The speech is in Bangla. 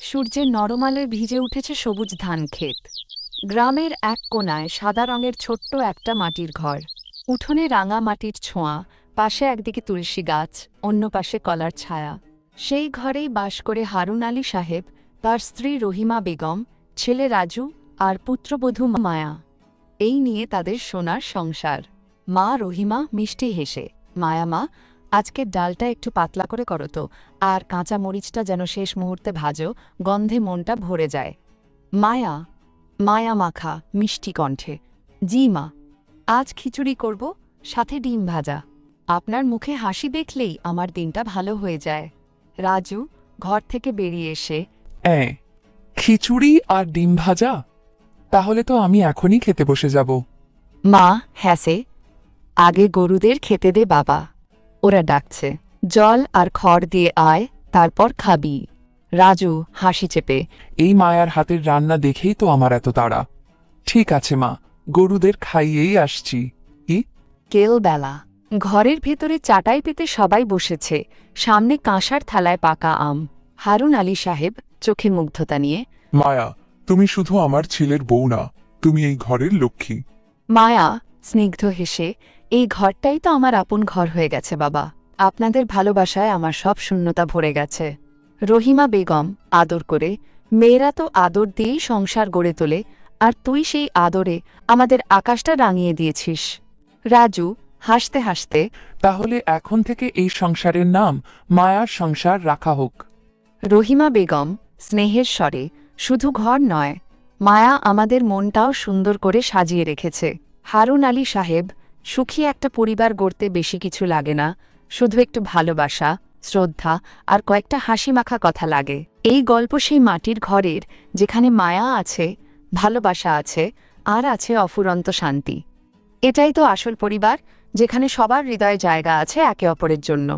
সূর্যের নরম আলোয় ভিজে উঠেছে সবুজ ধান ক্ষেত। গ্রামের এক কোণায় সাদা রঙের ছোট্ট একটা মাটির ঘর। উঠোনে রাঙা মাটির ছোঁয়া, পাশে একদিকে তুলসী গাছ, অন্য পাশে কলার ছায়া। সেই ঘরেই বাস করে হারুন আলী সাহেব, তার স্ত্রী রহিমা বেগম, ছেলে রাজু আর পুত্রবধূ মায়া। এই নিয়ে তাদের সোনার সংসার। মা রহিমা মিষ্টি হেসে, মায়া মা, আজকের ডালটা একটু পাতলা করে করো তো, আর কাঁচা মরিচটা যেন শেষ মুহূর্তে ভাজো, গন্ধে মনটা ভরে যায়। মায়া মায়া মাখা মিষ্টি কণ্ঠে, জি মা, আজ খিচুড়ি করব, সাথে ডিম ভাজা। আপনার মুখে হাসি দেখলেই আমার দিনটা ভালো হয়ে যায়। রাজু ঘর থেকে বেরিয়ে এসে, খিচুড়ি আর ডিম ভাজা? তাহলে তো আমি এখনই খেতে বসে যাব। মা হ্যাসে, আগে গরুদের খেতে দে বাবা, ওরা ডাকছে। জল আর খড় দিয়ে আয়, তারপর খাবি। রাজু হাসি চেপে, এই মায়ার হাতের রান্না দেখেই তো আমার এত তাড়া। ঠিক আছে মা, গরুদের খাইয়েই আসছি। কেল বেলা। ঘরের ভেতরে চাটাই পেতে সবাই বসেছে, সামনে কাঁসার থালায় পাকা আম। হারুন আলী সাহেব চোখে মুগ্ধতা নিয়ে, মায়া, তুমি শুধু আমার ছেলের বউ না, তুমি এই ঘরের লক্ষ্মী। মায়া স্নিগ্ধ হেসে, এই ঘরটাই তো আমার আপন ঘর হয়ে গেছে বাবা। আপনাদের ভালোবাসায় আমার সব শূন্যতা ভরে গেছে। রহিমা বেগম আদর করে, মেয়েরা তো আদর দিয়েই সংসার গড়ে তোলে, আর তুই সেই আদরে আমাদের আকাশটা রাঙিয়ে দিয়েছিস। রাজু হাসতে হাসতে, তাহলে এখন থেকে এই সংসারের নাম মায়ার সংসার রাখা হোক। রহিমা বেগম স্নেহের স্বরে, শুধু ঘর নয়, মায়া আমাদের মনটাও সুন্দর করে সাজিয়ে রেখেছে। হারুন আলী সাহেব, সুখী একটা পরিবার গড়তে বেশি কিছু লাগে না, শুধু একটু ভালোবাসা, শ্রদ্ধা আর কয়েকটা হাসিমাখা কথা লাগে। এই গল্প সেই মাটির ঘরের, যেখানে মায়া আছে, ভালোবাসা আছে, আর আছে অফুরন্ত শান্তি। এটাই তো আসল পরিবার, যেখানে সবার হৃদয়ে জায়গা আছে একে অপরের জন্য।